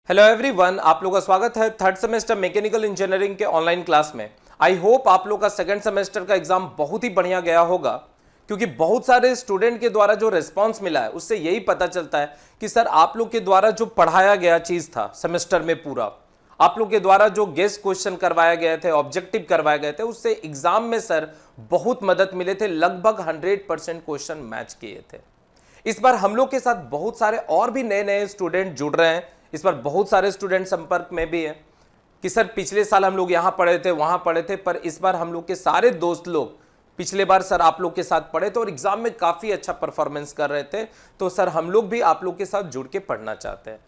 Hello everyone, आप लोगों का स्वागत है थर्ड सेमेस्टर मैकेनिकल इंजीनियरिंग के ऑनलाइन क्लास में। आई होप आप लोग का सेकंड सेमेस्टर का एग्जाम बहुत ही बढ़िया गया होगा, क्योंकि बहुत सारे स्टूडेंट के द्वारा जो रिस्पांस मिला है उससे यही पता चलता है कि सर आप लोग के द्वारा जो पढ़ाया गया चीज था सेमेस्टर में पूरा, आप लोग के द्वारा जो गेस्ट क्वेश्चन करवाए गए थे, ऑब्जेक्टिव करवाए गए थे, उससे एग्जाम में सर बहुत मदद मिले थे। लगभग 100% क्वेश्चन मैच किए थे। इस बार हम लोग के साथ बहुत सारे और भी नए नए स्टूडेंट जुड़ रहे हैं। इस बार बहुत सारे स्टूडेंट संपर्क में भी हैं कि सर पिछले साल हम लोग यहाँ पढ़े थे, वहाँ पढ़े थे, पर इस बार हम लोग के सारे दोस्त लोग पिछले बार सर आप लोग के साथ पढ़े थे और एग्जाम में काफ़ी अच्छा परफॉर्मेंस कर रहे थे, तो सर हम लोग भी आप लोग के साथ जुड़ के पढ़ना चाहते हैं।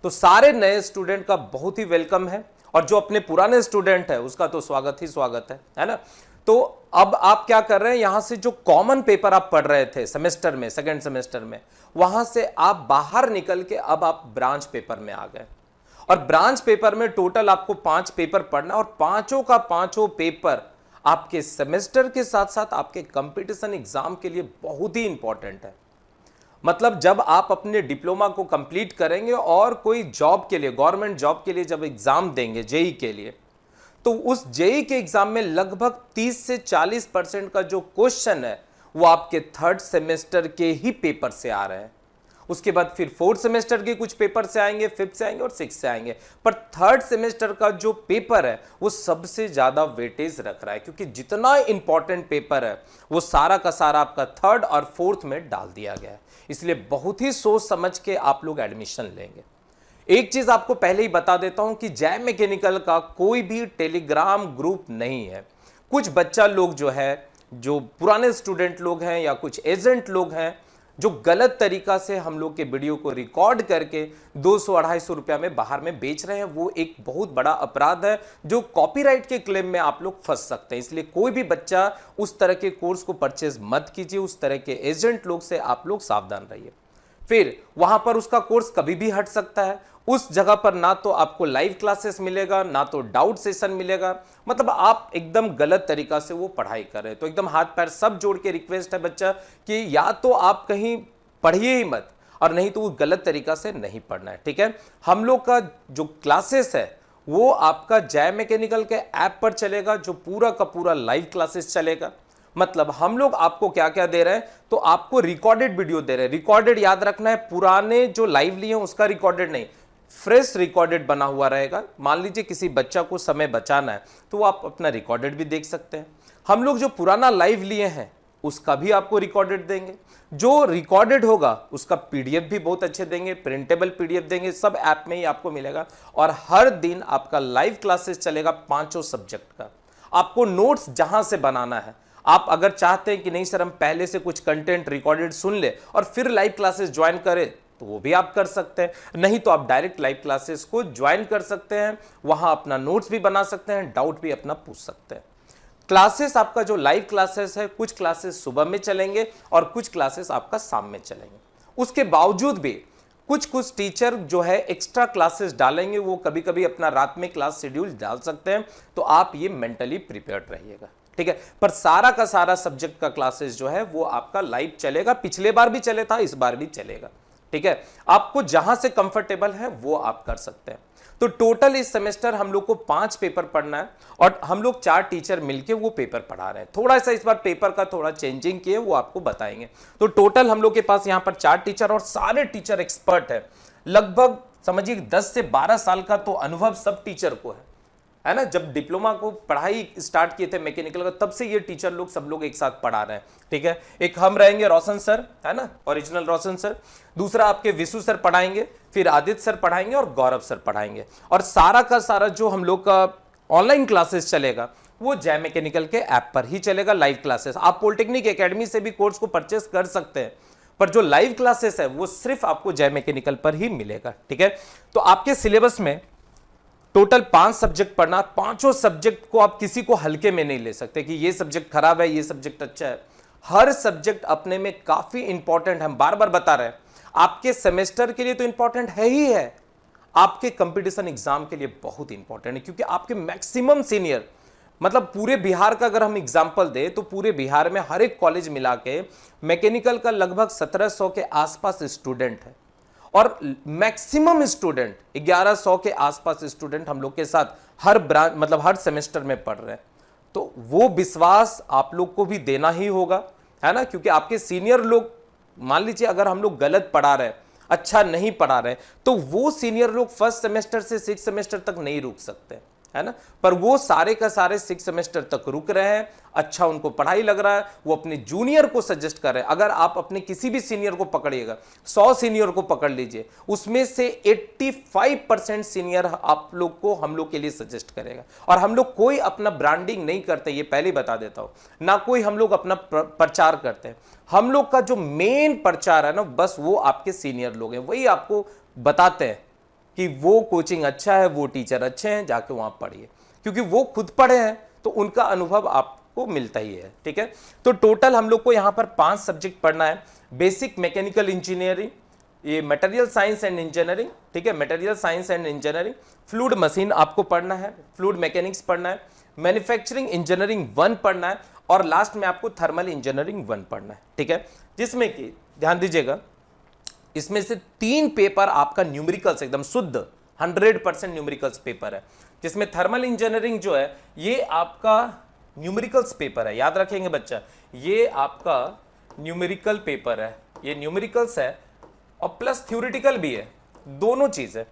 तो सारे नए स्टूडेंट का बहुत ही वेलकम है, और जो अपने पुराने स्टूडेंट है उसका तो स्वागत ही स्वागत है ना। तो अब आप क्या कर रहे हैं, यहां से जो कॉमन पेपर आप पढ़ रहे थे सेमेस्टर में, सेकंड सेमेस्टर में, वहां से आप बाहर निकल के अब आप ब्रांच पेपर में आ गए। और ब्रांच पेपर में टोटल आपको 5 पेपर पढ़ना, और पांचों का पांचों पेपर आपके सेमेस्टर के साथ साथ आपके कंपटीशन एग्जाम के लिए बहुत ही इंपॉर्टेंट है। मतलब जब आप अपने डिप्लोमा को कंप्लीट करेंगे और कोई जॉब के लिए, गवर्नमेंट जॉब के लिए जब एग्जाम देंगे जेई के लिए, तो उस जेई के एग्जाम में लगभग 30 से 40% का जो क्वेश्चन है वो आपके थर्ड सेमेस्टर के ही पेपर से आ रहे हैं। उसके बाद फिर फोर्थ सेमेस्टर के कुछ पेपर से आएंगे, फिफ्थ से आएंगे और सिक्स से आएंगे, पर थर्ड सेमेस्टर का जो पेपर है वो सबसे ज्यादा वेटेज रख रहा है, क्योंकि जितना इंपॉर्टेंट पेपर है वो सारा का सारा आपका थर्ड और फोर्थ में डाल दिया गया है। इसलिए बहुत ही सोच समझ के आप लोग एडमिशन लेंगे। एक चीज आपको पहले ही बता देता हूं कि जय मैकेनिकल का कोई भी टेलीग्राम ग्रुप नहीं है। कुछ बच्चा लोग जो है, जो पुराने स्टूडेंट लोग हैं या कुछ एजेंट लोग हैं, जो गलत तरीका से हम लोग के वीडियो को रिकॉर्ड करके 200-250 रुपया में बाहर में बेच रहे हैं, वो एक बहुत बड़ा अपराध है जो कॉपीराइट के क्लेम में आप लोग फंस सकते हैं। इसलिए कोई भी बच्चा उस तरह के कोर्स को परचेज मत कीजिए, उस तरह के एजेंट लोग से आप लोग सावधान रहिए। फिर वहां पर उसका कोर्स कभी भी हट सकता है। उस जगह पर ना तो आपको लाइव क्लासेस मिलेगा, ना तो डाउट सेशन मिलेगा। मतलब आप एकदम गलत तरीका से वो पढ़ाई कर रहे हैं। तो एकदम हाथ पैर सब जोड़ के रिक्वेस्ट है बच्चा कि या तो आप कहीं पढ़िए ही मत, और नहीं तो वो गलत तरीका से नहीं पढ़ना है। ठीक है, हम लोग का जो क्लासेस है वो आपका जय मैकेनिकल के ऐप पर चलेगा, जो पूरा का पूरा लाइव क्लासेस चलेगा। मतलब हम लोग आपको क्या क्या दे रहे हैं, तो आपको रिकॉर्डेड वीडियो दे रहे हैं। रिकॉर्डेड याद रखना है, पुराने जो लाइव लिए हैं उसका रिकॉर्डेड नहीं, फ्रेश रिकॉर्डेड बना हुआ रहेगा। मान लीजिए किसी बच्चा को समय बचाना है तो आप अपना रिकॉर्डेड भी देख सकते हैं। हम लोग जो पुराना लाइव लिए हैं उसका भी आपको रिकॉर्डेड देंगे। जो रिकॉर्डेड होगा उसका पीडीएफ भी बहुत अच्छे देंगे, प्रिंटेबल पीडीएफ देंगे, सब ऐप में ही आपको मिलेगा। और हर दिन आपका लाइव क्लासेस चलेगा 5 सब्जेक्ट का। आपको नोट्स जहां से बनाना है, आप अगर चाहते हैं कि नहीं सर हम पहले से कुछ कंटेंट रिकॉर्डेड सुन ले और फिर लाइव क्लासेस ज्वाइन करें, तो वो भी आप कर सकते हैं। नहीं तो आप डायरेक्ट लाइव क्लासेस को ज्वाइन कर सकते हैं, वहां अपना नोट्स भी बना सकते हैं, डाउट भी अपना पूछ सकते हैं। क्लासेस आपका जो लाइव क्लासेस है, कुछ क्लासेस सुबह में चलेंगे और कुछ क्लासेस आपका शाम में चलेंगे। उसके बावजूद भी कुछ कुछ टीचर जो है एक्स्ट्रा क्लासेस डालेंगे, वो कभी कभी अपना रात में क्लास शेड्यूल डाल सकते हैं। तो आप ये मेंटली प्रिपेयर्ड रहिएगा। ठीक है, पर सारा का सारा सब्जेक्ट का क्लासेस जो है वो आपका लाइव चलेगा। पिछले बार भी चले था, इस बार भी चलेगा। ठीक है, आपको जहां से कंफर्टेबल है वो आप कर सकते हैं। तो टोटल इस सेमेस्टर हम लोग को 5 पेपर पढ़ना है, और हम लोग 4 टीचर मिलके वो पेपर पढ़ा रहे हैं। थोड़ा सा इस बार पेपर का थोड़ा चेंजिंग किए, वो आपको बताएंगे। तो टोटल हम लोग के पास यहां पर 4 टीचर, और सारे टीचर एक्सपर्ट है। लगभग समझिए 10 से 12 साल का तो अनुभव सब टीचर को है ना। जब डिप्लोमा को पढ़ाई स्टार्ट किए थे मैकेनिकल का, तब से ये टीचर लोग सब लोग एक साथ पढ़ा रहे हैं। ठीक है, एक हम रहेंगे रोशन सर, है ना, ओरिजिनल रोशन सर। दूसरा आपके विशु सर पढ़ाएंगे, फिर आदित्य सर पढ़ाएंगे और गौरव सर पढ़ाएंगे। और सारा का सारा जो हम लोग का ऑनलाइन क्लासेस चलेगा वो जय मैकेनिकल के ऐप पर ही चलेगा, लाइव क्लासेस। आप पॉलिटेक्निक एकेडमी से भी कोर्स को परचेस कर सकते हैं, पर जो लाइव क्लासेस है वो सिर्फ आपको जय मैकेनिकल पर ही मिलेगा। ठीक है, तो आपके सिलेबस में टोटल 5 सब्जेक्ट पढ़ना। 5 सब्जेक्ट को आप किसी को हल्के में नहीं ले सकते कि ये सब्जेक्ट खराब है, ये सब्जेक्ट अच्छा है। हर सब्जेक्ट अपने में काफी इंपॉर्टेंट है। हम बार बार बता रहे हैं, आपके सेमेस्टर के लिए तो इंपॉर्टेंट है ही है, आपके कंपटीशन एग्जाम के लिए बहुत इंपॉर्टेंट है। क्योंकि आपके मैक्सिमम सीनियर, मतलब पूरे बिहार का अगर हम एग्जाम्पल दें तो पूरे बिहार में हर एक कॉलेज मिला के मैकेनिकल का लगभग 1700 के आसपास स्टूडेंट है। और मैक्सिमम स्टूडेंट 1100 के आसपास स्टूडेंट हम लोग के साथ हर ब्रांच मतलब हर सेमेस्टर में पढ़ रहे हैं। तो वो विश्वास आप लोग को भी देना ही होगा, है ना, क्योंकि आपके सीनियर लोग, मान लीजिए अगर हम लोग गलत पढ़ा रहे हैं, अच्छा नहीं पढ़ा रहे, तो वो सीनियर लोग फर्स्ट सेमेस्टर से 6 सेमेस्टर तक नहीं रुक सकते, है ना, पर वो सारे का सारे 6 सेमेस्टर तक रुक रहे हैं, अच्छा उनको पढ़ाई लग रहा है, वो अपने जूनियर को सजेस्ट कर रहे हैं। अगर आप अपने किसी भी सीनियर को पकड़िएगा, 100 सीनियर को पकड़ लीजिए, उसमें से 85% सीनियर आप लोग को हम लोग के लिए सजेस्ट करेगा। और हम लोग कोई अपना ब्रांडिंग नहीं करते, ये पहले बता देता हूं, ना कोई हम लोग अपना प्रचार करते हैं। हम लोग का जो मेन प्रचार है ना, बस वो आपके सीनियर लोग हैं, वही आपको बताते हैं कि वो कोचिंग अच्छा है, वो टीचर अच्छे हैं, जाके वहां पढ़िए, क्योंकि वो खुद पढ़े हैं तो उनका अनुभव आपको मिलता ही है। ठीक है, तो टोटल हम लोग को यहां पर 5 सब्जेक्ट पढ़ना है। बेसिक मैकेनिकल इंजीनियरिंग, ये मटेरियल साइंस एंड इंजीनियरिंग, ठीक है, material science and engineering, fluid machine आपको पढ़ना है, फ्लूइड मैकेनिक्स पढ़ना है, मैन्युफैक्चरिंग इंजीनियरिंग 1 पढ़ना है, और लास्ट में आपको थर्मल इंजीनियरिंग 1 पढ़ना है। ठीक है, जिसमें कि ध्यान दीजिएगा, इसमें से 3 पेपर आपका न्यूमेरिकल्स एकदम शुद्ध 100% न्यूमेरिकल्स पेपर है, जिसमें थर्मल इंजीनियरिंग जो है ये आपका न्यूमेरिकल्स पेपर है, याद रखेंगे बच्चा, ये आपका न्यूमेरिकल पेपर है, ये न्यूमेरिकल्स है और प्लस थ्योरेटिकल भी है, दोनों चीज है,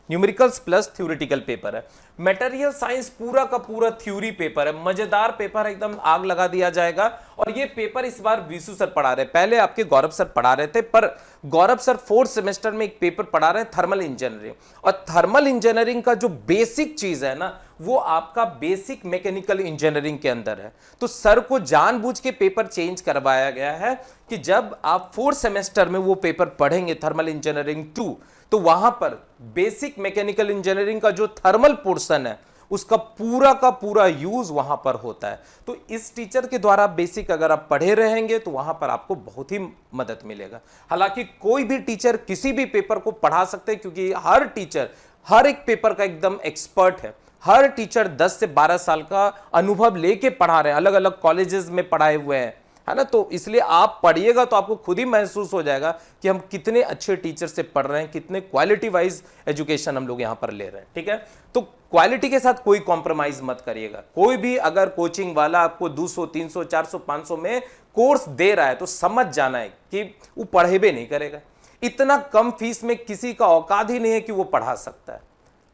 न्यूमेरिकल्स प्लस थ्योरेटिकल पेपर है। मटेरियल साइंस पूरा का पूरा थ्योरी पेपर है, मजेदार पेपर, एकदम आग लगा दिया जाएगा। और ये पेपर इस बार विशु सर पढ़ा रहे, पहले आपके गौरव सर पढ़ा रहे थे, पर गौरव सर 4th सेमेस्टर में एक पेपर पढ़ा रहे हैं थर्मल इंजीनियरिंग। और थर्मल इंजीनियरिंग का जो बेसिक चीज है ना, वो आपका बेसिक मैकेनिकल इंजीनियरिंग के अंदर है। तो सर को जानबूझ के पेपर चेंज करवाया गया है कि जब आप 4th सेमेस्टर में वो पेपर पढ़ेंगे थर्मल इंजीनियरिंग 2, तो वहां पर बेसिक मैकेनिकल इंजीनियरिंग का जो थर्मल पोर्शन है उसका पूरा का पूरा यूज वहां पर होता है। तो इस टीचर के द्वारा बेसिक अगर आप पढ़े रहेंगे तो वहां पर आपको बहुत ही मदद मिलेगा। हालांकि कोई भी टीचर किसी भी पेपर को पढ़ा सकते हैं, क्योंकि हर टीचर हर एक पेपर का एकदम एक्सपर्ट है। हर टीचर 10 से 12 साल का अनुभव लेके पढ़ा रहे हैं, अलग अलग कॉलेजेस में पढ़ाए हुए हैं, है ना। तो इसलिए आप पढ़िएगा तो आपको खुद ही महसूस हो जाएगा कि हम कितने अच्छे टीचर से पढ़ रहे हैं, कितने क्वालिटी वाइज एजुकेशन हम लोग यहां पर ले रहे हैं। ठीक है, तो क्वालिटी के साथ कोई कॉम्प्रोमाइज मत करिएगा। कोई भी अगर कोचिंग वाला आपको 200, 300, 400, 500 में कोर्स दे रहा है तो समझ जाना है कि वो पढ़े भी नहीं करेगा। इतना कम फीस में किसी का औकात ही नहीं है कि वो पढ़ा सकता है।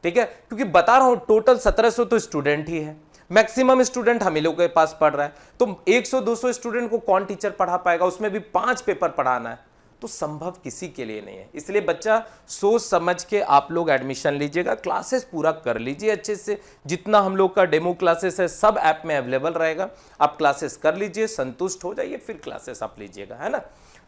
ठीक है, क्योंकि बता रहा हूं टोटल 1700 तो स्टूडेंट ही है, मैक्सिमम स्टूडेंट हम ही लोग के पास पढ़ रहा है, तो 100-200 स्टूडेंट को कौन टीचर पढ़ा पाएगा, उसमें भी 5 पेपर पढ़ाना है, तो संभव किसी के लिए नहीं है। इसलिए बच्चा सोच समझ के आप लोग एडमिशन लीजिएगा, क्लासेस पूरा कर लीजिए अच्छे से, जितना हम लोग का डेमो क्लासेस है सब ऐप में अवेलेबल रहेगा, आप क्लासेस कर लीजिए, संतुष्ट हो जाइए, फिर क्लासेस आप लीजिएगा, है ना।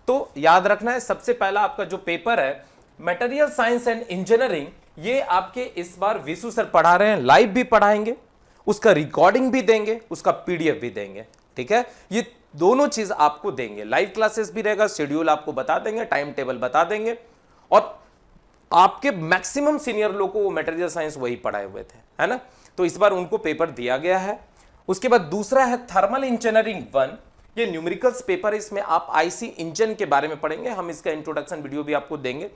तो याद रखना है, सबसे पहला आपका जो पेपर है मटेरियल साइंस एंड इंजीनियरिंग, ये आपके इस बार विशु सर पढ़ा रहे हैं, लाइव भी पढ़ाएंगे, उसका रिकॉर्डिंग भी देंगे, उसका पीडीएफ भी देंगे। ठीक है, ये दोनों चीज आपको देंगे, लाइव क्लासेस भी रहेगा, शेड्यूल आपको बता देंगे, टाइम टेबल बता देंगे, और आपके मैक्सिमम सीनियर लोग को वो मटेरियल साइंस वही पढ़ाए हुए थे, है ना। तो इस बार उनको पेपर दिया गया है। उसके बाद दूसरा है थर्मल इंजीनियरिंग 1, ये न्यूमेरिकल्स पेपर है, इसमें आप आईसी इंजन के बारे में पढ़ेंगे, हम इसका इंट्रोडक्शन वीडियो भी आपको देंगे।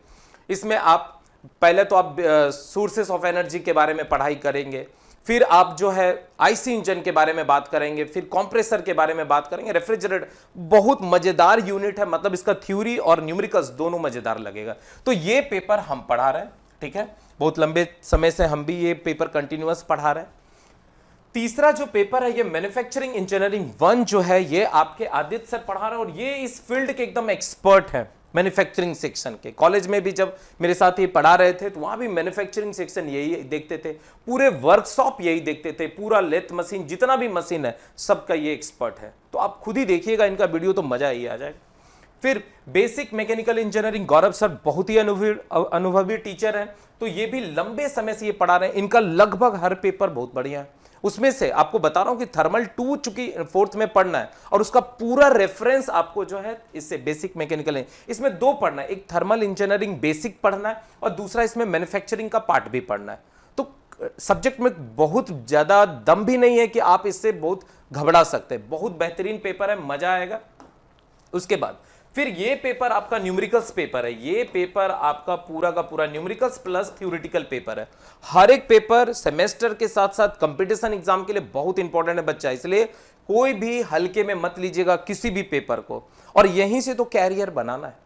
इसमें आप पहले तो आप सोर्सेस ऑफ एनर्जी के बारे में पढ़ाई करेंगे, फिर आप जो है आईसी इंजन के बारे में बात करेंगे, फिर कंप्रेसर के बारे में बात करेंगे, रेफ्रिजरेटर, बहुत मजेदार यूनिट है, मतलब इसका थ्योरी और न्यूमेरिकल्स दोनों मजेदार लगेगा। तो ये पेपर हम पढ़ा रहे हैं, ठीक है, बहुत लंबे समय से हम भी ये पेपर कंटिन्यूअस पढ़ा रहे हैं। तीसरा जो पेपर है ये मैन्युफैक्चरिंग इंजीनियरिंग 1 जो है, ये आपके आदित्य सर पढ़ा रहे हैं, और ये इस फील्ड के एकदम एक्सपर्ट हैं मैन्युफैक्चरिंग सेक्शन के। कॉलेज में भी जब मेरे साथ ये पढ़ा रहे थे तो वहां भी मैन्युफैक्चरिंग सेक्शन यही देखते थे, पूरे वर्कशॉप यही देखते थे, पूरा लेथ मशीन जितना भी मशीन है सबका ये एक्सपर्ट है। तो आप खुद ही देखिएगा इनका वीडियो, तो मजा ही आ जाएगा। फिर बेसिक मैकेनिकल इंजीनियरिंग, गौरव सर बहुत ही अनुभवी टीचर हैं, तो ये भी लंबे समय से ये पढ़ा रहे हैं, इनका लगभग हर पेपर बहुत बढ़िया है। उसमें से आपको बता रहा हूं कि थर्मल 2 चूंकि 4th में पढ़ना है, और उसका पूरा रेफरेंस आपको जो है इससे बेसिक मैकेनिकल है, इसमें 2 पढ़ना है, एक थर्मल इंजीनियरिंग बेसिक पढ़ना है और दूसरा इसमें मैन्युफैक्चरिंग का पार्ट भी पढ़ना है। तो सब्जेक्ट में बहुत ज्यादा दम भी नहीं है कि आप इससे बहुत घबरा सकते हैं, बहुत बेहतरीन पेपर है, मजा आएगा। उसके बाद फिर ये पेपर आपका न्यूमेरिकल्स पेपर है, ये पेपर आपका पूरा का पूरा न्यूमेरिकल्स प्लस थ्योरेटिकल पेपर है। हर एक पेपर सेमेस्टर के साथ साथ कंपटीशन एग्जाम के लिए बहुत इंपॉर्टेंट है बच्चा, इसलिए कोई भी हल्के में मत लीजिएगा किसी भी पेपर को। और यहीं से तो कैरियर बनाना है।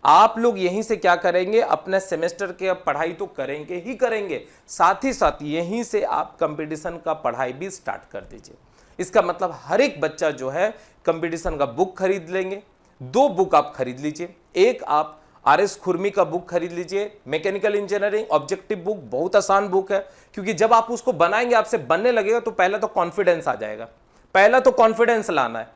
आप लोग यहीं से क्या करेंगे, अपने सेमेस्टर के पढ़ाई तो करेंगे ही करेंगे, साथ ही साथ यहीं से आप कंपटीशन का पढ़ाई भी स्टार्ट कर दीजिए। इसका मतलब हर एक बच्चा जो है कंपटीशन का बुक खरीद लेंगे। 2 बुक आप खरीद लीजिए, एक आप RS खुरमी का बुक खरीद लीजिए, मैकेनिकल इंजीनियरिंग ऑब्जेक्टिव बुक, बहुत आसान बुक है, क्योंकि जब आप उसको बनाएंगे, आपसे बनने लगेगा तो पहला तो कॉन्फिडेंस आ जाएगा। पहला तो कॉन्फिडेंस लाना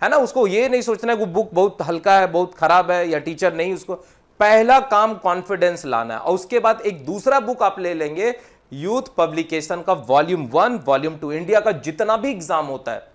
है ना। उसको ये नहीं सोचना है कि बुक बहुत हल्का है, बहुत खराब है या टीचर नहीं, उसको पहला काम कॉन्फिडेंस लाना है। और उसके बाद एक दूसरा बुक आप ले लेंगे, यूथ पब्लिकेशन का वॉल्यूम 1 वॉल्यूम 2, इंडिया का जितना भी एग्जाम होता है,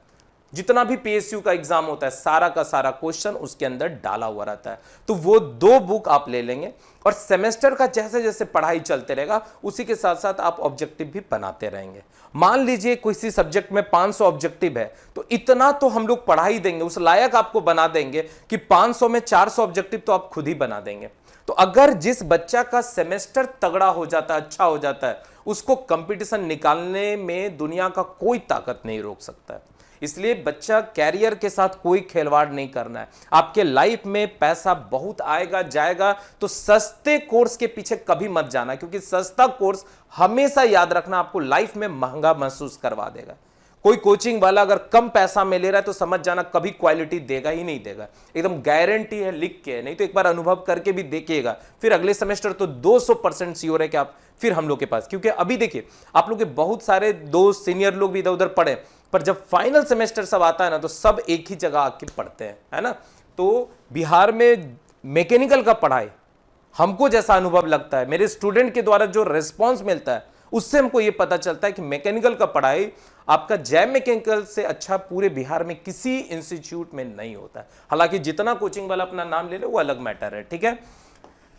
जितना भी PSU का एग्जाम होता है, सारा का सारा क्वेश्चन उसके अंदर डाला हुआ रहता है। तो वो 2 बुक आप ले लेंगे और सेमेस्टर का जैसे जैसे पढ़ाई चलते रहेगा, उसी के साथ साथ आप ऑब्जेक्टिव भी बनाते रहेंगे। मान लीजिए किसी सब्जेक्ट में 500 ऑब्जेक्टिव है, तो इतना तो हम लोग पढ़ा ही देंगे, उस लायक आपको बना देंगे कि 500 में 400 ऑब्जेक्टिव तो आप खुद ही बना देंगे। तो अगर जिस बच्चा का सेमेस्टर तगड़ा हो जाता है, अच्छा हो जाता है, उसको कंपटीशन निकालने में दुनिया का कोई ताकत नहीं रोक सकता है। इसलिए बच्चा कैरियर के साथ कोई खिलवाड़ नहीं करना है। आपके लाइफ में पैसा बहुत आएगा जाएगा, तो सस्ते कोर्स के पीछे कभी मत जाना, क्योंकि सस्ता कोर्स हमेशा याद रखना आपको लाइफ में महंगा महसूस करवा देगा। कोई कोचिंग वाला अगर कम पैसा में ले रहा है तो समझ जाना कभी क्वालिटी देगा ही नहीं देगा, एकदम गारंटी है, लिख के है। नहीं तो एक बार अनुभव करके भी देखिएगा, फिर अगले सेमेस्टर तो 200% श्योर है कि आप फिर हम लोग के पास, क्योंकि अभी देखिए आप लोग के बहुत सारे दोस्त सीनियर लोग भी इधर उधर पढ़े, पर जब फाइनल सेमेस्टर सब आता है ना, तो सब एक ही जगह आके पढ़ते हैं, है ना। तो बिहार में मैकेनिकल का पढ़ाई हमको जैसा अनुभव लगता है, मेरे स्टूडेंट के द्वारा जो रिस्पॉन्स मिलता है, उससे हमको ये पता चलता है कि मैकेनिकल का पढ़ाई आपका जैम मैकेनिकल से अच्छा पूरे बिहार में किसी इंस्टीट्यूट में नहीं होता है। हालांकि जितना कोचिंग वाला अपना नाम ले ले वो अलग मैटर है, ठीक है।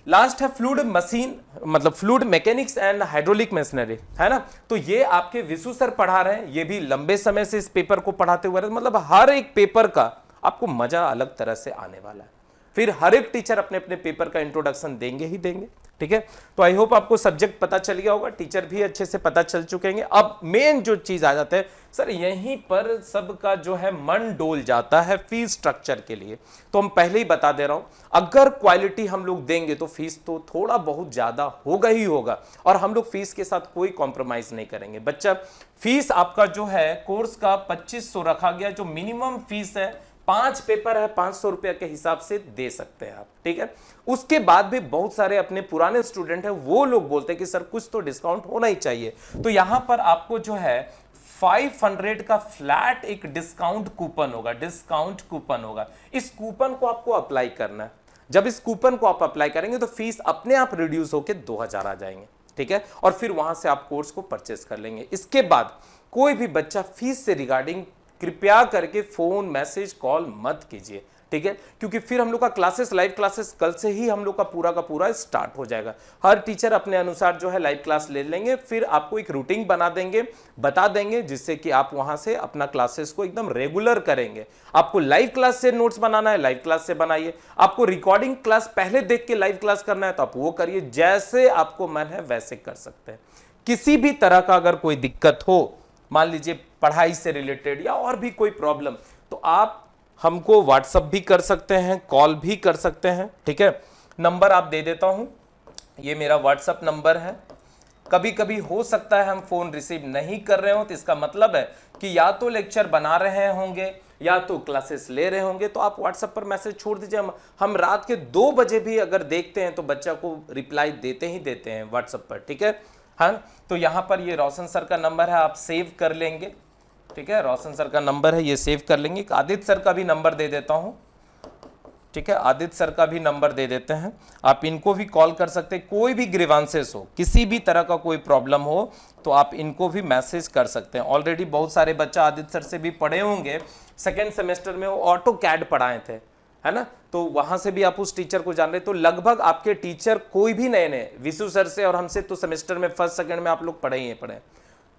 लास्ट है फ्लूइड मशीन, मतलब fluid mechanics and hydraulic machinery, है ना। तो ये आपके विशु सर पढ़ा रहे हैं, ये भी लंबे समय से इस पेपर को पढ़ाते हुए, मतलब हर एक पेपर का आपको मजा अलग तरह से आने वाला है। फिर हर एक टीचर अपने अपने पेपर का इंट्रोडक्शन देंगे ही देंगे, ठीक है। तो आई होप आपको सब्जेक्ट पता चल गया होगा, टीचर भी अच्छे से पता चल चुके हैं। अब मेन जो चीज आ जाता है सर, यहीं पर सबका जो है मन डोल जाता है फीस स्ट्रक्चर के लिए। तो हम पहले ही बता दे रहा हूं, अगर क्वालिटी हम लोग देंगे तो फीस तो थोड़ा बहुत ज्यादा होगा ही होगा, और हम लोग फीस के साथ कोई कॉम्प्रोमाइज नहीं करेंगे। बच्चा फीस आपका जो है कोर्स का 2500 रखा गया, जो मिनिमम फीस है, 5 पेपर है, 500 रुपए के हिसाब से दे सकते हैं आप, ठीक है। उसके बाद भी बहुत सारे अपने पुराने स्टूडेंट हैं, वो लोग बोलते हैं कि सर कुछ तो डिस्काउंट होना ही चाहिए। तो यहां पर आपको जो है 500 का फ्लैट एक डिस्काउंट कूपन होगा, डिस्काउंट कूपन होगा। इस कूपन को आपको अप्लाई करना है। जब इस कूपन को आप अप्लाई करेंगे तो फीस अपने आप रिड्यूस होकर 2000 आ जाएंगे, ठीक है। और फिर वहां से आप कोर्स को परचेस कर लेंगे। इसके बाद कोई भी बच्चा फीस से रिगार्डिंग कृपया करके फोन मैसेज कॉल मत कीजिए, ठीक है, क्योंकि फिर हम लोग का क्लासेस, लाइव क्लासेस कल से ही हम लोग का पूरा स्टार्ट हो जाएगा। हर टीचर अपने अनुसार जो है लाइव क्लास ले लेंगे, फिर आपको एक रूटीन बना देंगे, बता देंगे, जिससे कि आप वहां से अपना क्लासेस को एकदम रेगुलर करेंगे। आपको लाइव क्लास से नोट्स बनाना है, लाइव क्लास से बनाइए। आपको रिकॉर्डिंग क्लास पहले देख के लाइव क्लास करना है तो आप वो करिए, जैसे आपको मन है वैसे कर सकते हैं। किसी भी तरह का अगर कोई दिक्कत हो, मान लीजिए पढ़ाई से रिलेटेड या और भी कोई प्रॉब्लम, तो आप हमको व्हाट्सएप भी कर सकते हैं, कॉल भी कर सकते हैं, ठीक है। नंबर आप दे देता हूं, ये मेरा व्हाट्सएप नंबर है। कभी कभी हो सकता है हम फोन रिसीव नहीं कर रहे हो, तो इसका मतलब है कि या तो लेक्चर बना रहे होंगे या तो क्लासेस ले रहे होंगे, तो आप व्हाट्सएप पर मैसेज छोड़ दीजिए। हम रात के 2 बजे भी अगर देखते हैं तो बच्चा को रिप्लाई देते ही देते हैं व्हाट्सएप पर, ठीक है। हाँ, तो यहां पर ये रोशन सर का नंबर है, आप सेव कर लेंगे, ठीक है। रोशन सर का नंबर है, ये सेव कर लेंगे। आदित्य सर का भी नंबर दे देता हूं, ठीक है। आदित्य सर का भी नंबर दे देते हैं, आप इनको भी कॉल कर सकते हैं। कोई भी ग्रीवांसेस हो, किसी भी तरह का कोई प्रॉब्लम हो, तो आप इनको भी मैसेज कर सकते हैं। ऑलरेडी बहुत सारे बच्चा आदित्य सर से भी पढ़े होंगे, सेकेंड सेमेस्टर में वो ऑटो कैड पढ़ाए थे, है ना, तो वहां से भी आप उस टीचर को जान रहे। तो लगभग आपके टीचर कोई भी नए नए, विशु सर से और हमसे तो सेमेस्टर में फर्स्ट सेकंड में आप लोग पढ़े ही पढ़े।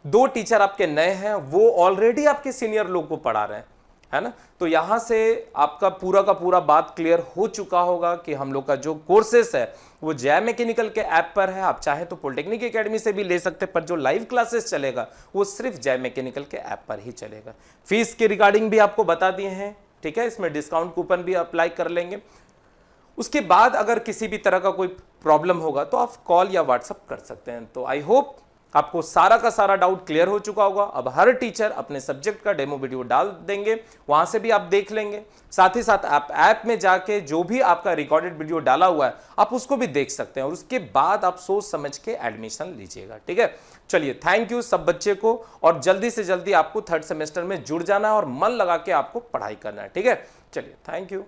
2 टीचर आपके नए हैं, वो ऑलरेडी आपके सीनियर लोग को पढ़ा रहे हैं, है ना। तो यहां से आपका पूरा का पूरा बात क्लियर हो चुका होगा कि हम लोग का जो कोर्सेस है वो जय मैकेनिकल के ऐप पर है। आप चाहे तो पॉलिटेक्निक एकेडमी से भी ले सकते हैं, पर जो लाइव क्लासेस चलेगा वो सिर्फ जय मैकेनिकल के ऐप पर ही चलेगा। फीस के रिगार्डिंग भी आपको बता दिए हैं, ठीक है, इसमें डिस्काउंट कूपन भी अप्लाई कर लेंगे। उसके बाद अगर किसी भी तरह का कोई प्रॉब्लम होगा तो आप कॉल या व्हाट्सअप कर सकते हैं। तो आई होप आपको सारा का सारा डाउट क्लियर हो चुका होगा। अब हर टीचर अपने सब्जेक्ट का डेमो वीडियो डाल देंगे, वहां से भी आप देख लेंगे। साथ ही साथ आप ऐप में जाके जो भी आपका रिकॉर्डेड वीडियो डाला हुआ है आप उसको भी देख सकते हैं, और उसके बाद आप सोच समझ के एडमिशन लीजिएगा, ठीक है। चलिए, थैंक यू सब बच्चे को, और जल्दी से जल्दी आपको थर्ड सेमेस्टर में जुड़ जाना है और मन लगा के आपको पढ़ाई करना है, ठीक है। चलिए, थैंक यू।